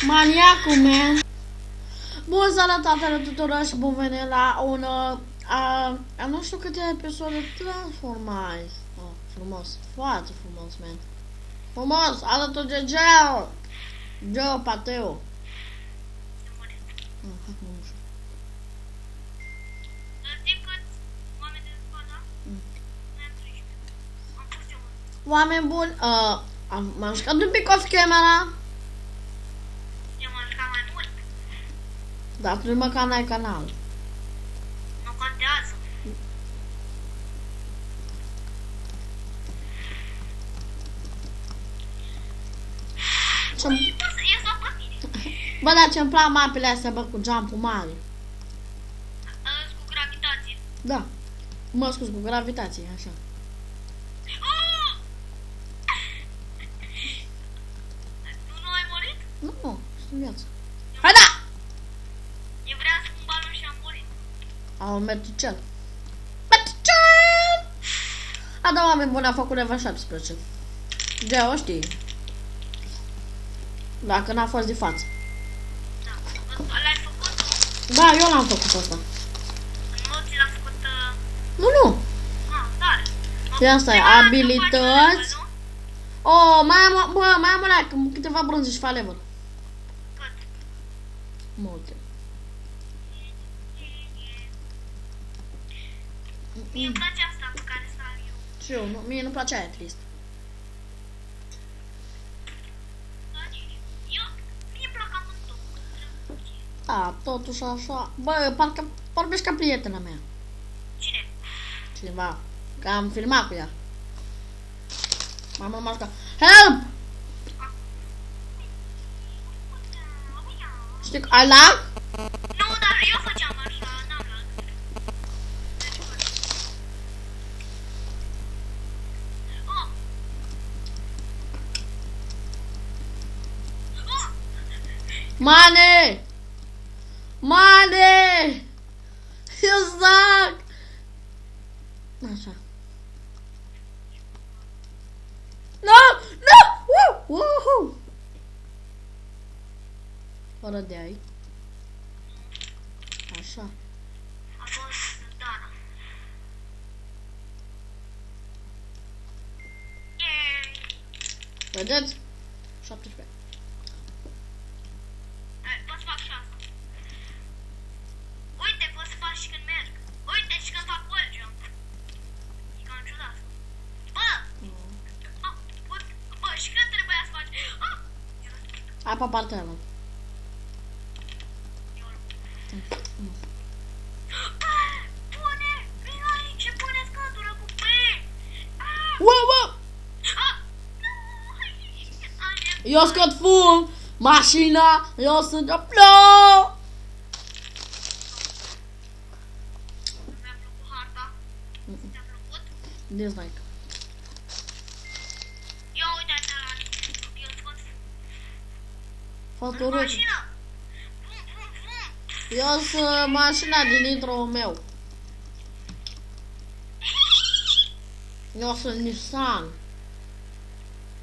Maniacul, man! Bun sănătate tuturor și bun venit la un... nu știu câte episoade Transformice. Oh, frumos, foarte frumos, man. Frumos, alături de Geo Pateo. Hai că mă mușc. Oameni buni, m-am jucat un pic off camera. Eu m-am jucat mai mult. Dar tu măcar n-ai canal. Nu contează. Ui, bă, e să pe tine. Bă, dar ce-mi plac mapele astea, bă, cu jump-ul mare. Cu gravitație. Da. Mă scuz, cu gravitație, așa. Nu ai murit? Nu, sunt în viață. Hai da! Eu vreau să pun balon și am murit. Au meticel. Meticel! A, da, oameni buni, a făcut level 17. Geo, știi? Dacă n-a fost de față. Da. L-ai făcut? Da, eu l-am făcut asta. Nu ți l-a făcut... Nu. tare. De asta e abilități. Oh, mai am like, câteva bronze și fac level. Cât? Multe. Mie îmi place asta pe care stau eu. Și eu, mie nu-mi place aia trist. Mie îmi plac amândouă. Da, totuși așa. Bă, parcă vorbești ca prietena mea. Cine? Cineva. Că am filmat cu ea. M-am rămas ca... Help! Știi că ai lag? Nu, dar eu făceam așa, n-am lag. Mane! Mane! Eu zac! Așa. No! No! Woohoo! Fără de ai. Așa. A fost Dana. Vedeți? 17. Poți fac și asta. Uite, poți să faci și când merg. Uite, și când fac wall jump. E cam ciudat. Bă! Bă, și când trebuia să faci? Hai pe partea mea. Pune! Vino aici și pune scătură cu P! Wow, wow! Eu scot full! Mașina! Eu sunt o plouă! Mi-a plăcut harta. Ți-a plăcut? Dislike. Ia uite așa la eu scot Fost urât. mașina! Bum, bum, bum! Eu sunt mașina din intro meu. Eu sunt Nissan.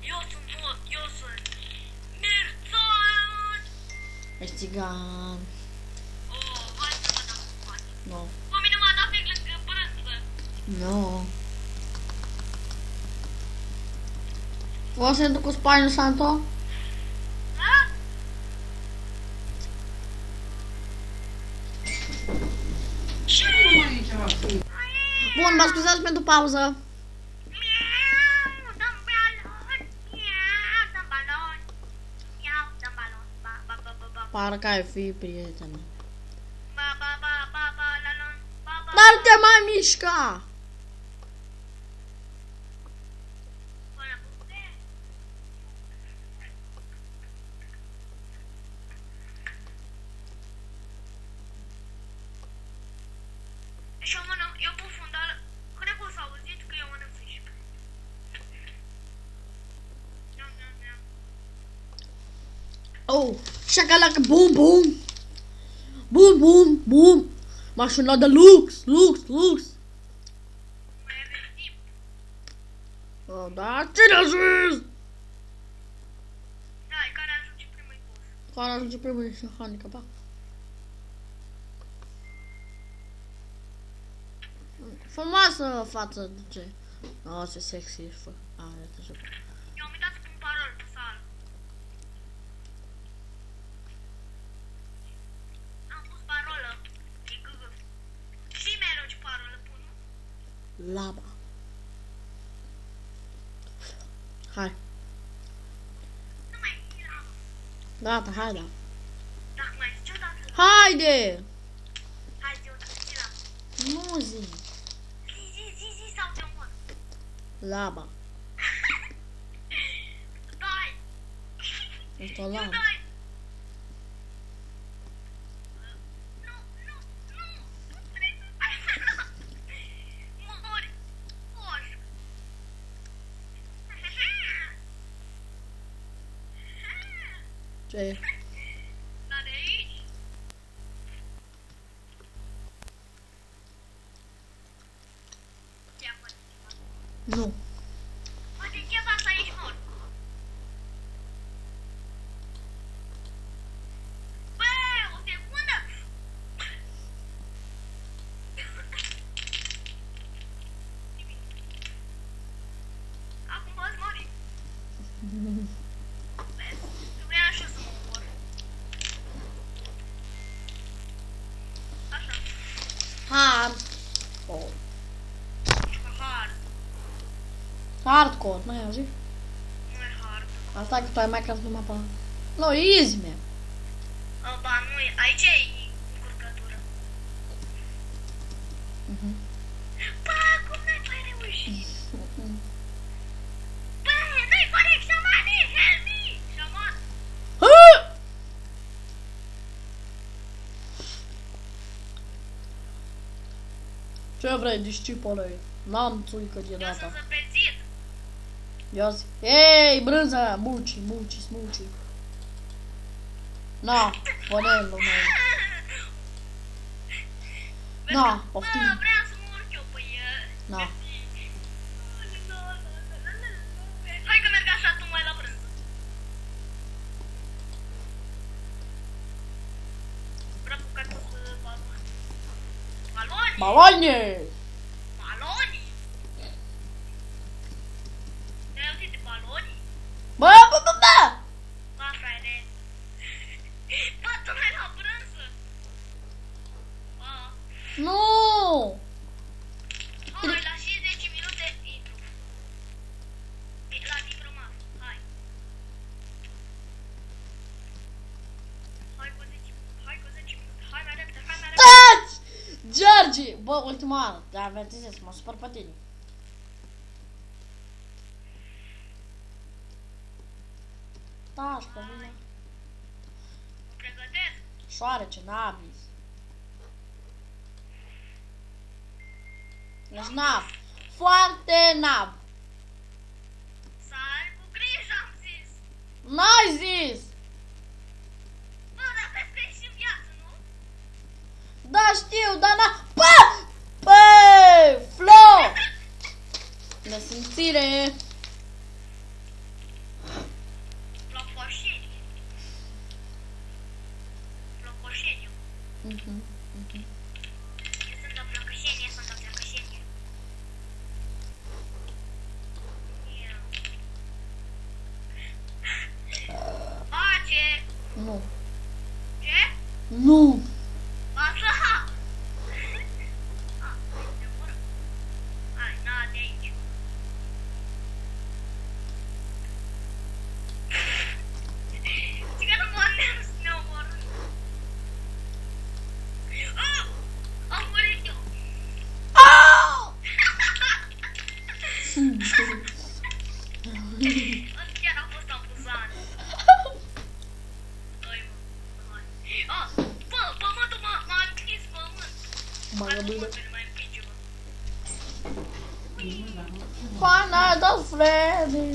Eu sunt Mirțan! Ești țigan. Oh, hai să văd dacă faci. Nu. Pe mine m-a dat fix lângă brânză. Nu. O să duc cu Spine Santo? Da? Ce? Bun, mă scuzați pentru pauză. Miau, dăm balon. Miau, dăm balon. Miau, dăm balon. Ba, ba, ba, ba, ba. Parcă ai fi prietenă. Ba, ba, ba, ba, ba, lalon. Ba, ba, Dar ba. te mai mișca! Până bucure. Și eu pun fundală. Când ai să auziți că eu mănânc fiș. Miau, miau, miau. Oh, shakalaka boom boom! Boom boom boom! Mașina de lux, lux, lux! Mai avem timp. Oh, da, cine a zis? Da, e care ajunge primul boss. Care ajunge primul și handicapat. Frumoasă față de ce? Oh, ce sexy e, fă. Are te joc. Eu am uitat să pun parol pe sală. Am pus parolă. E gâgă. Și mereu ce parolă pun. Laba. Hai. Nu mai era. Gata, hai da. Dacă mai zici odată. Haide! Hai zi odată. Zi la. Nu zi. Zi sau te omor. Laba. Dai. Ești o labă. Dai. Nu. Nu trebuie să faci așa. Mori. Oș. Ce e? Dar de aici. Ce-a fost? Nu. Poate ceva să aici mor. Bă, o secundă. Acum poți mori. Vreau și eu să mă omor. Așa. Hard. Oh. Hard. Hardcore, n-ai auzit? Nu e hard. Asta că tu ai Minecraft numai pe... Nu, e easy, man. Ba, nu e. Aici e încurcătură. Bă, cum n-ai mai reușit? Bă, nu-i corect, șamane! Help me! Șaman! Ce vrei, discipole? N-am țuică de Eu data. sunt zăpelțit! Ia zi. Ei, brânza, muci. Na, pune-l, mă. Na, poftim. Bă, vreau să mă urc eu pe el. Na. Hai că merg așa, tu mai la brânză. Vreau cu cartul să baloni. Baloni? Baloane! Baloni? Te-ai auzit de baloni? Bă! Ba, frate. Bă, tu mai la brânză. Ba. Nu! Hai, la și 10 minute intru. La timp rămas. Hai. Hai cu 10 minute. Hai mai repede. Taci! George! Bă, ultima oară, te avertizez, mă supăr pe tine. Taci, pe mine. Mă pregătesc. Șoarece, n-am zis. Ești nab. Foarte nab. Sari cu grijă, am zis. N-ai zis! Bă, dar vezi că ești în viață, nu? Da, știu, dar n-a... Bă! Băi! Flo! Nesimțire! Plocoșeniu. Plocoșeniu. Eu sunt o plăcășenie, sunt o plăcășenie. Face! Nu. Ce? Nu! Așa! De mură. Hai, na, de aici. Țigană mă anem să ne omorâm. Am murit eu. Au! Chiar a fost amuzant. Hai, mă. Hai. Bă, pământul m-a împins pământ. Mă Hai, răbâne. pământul mai împinge, mă. Pana da Freddy!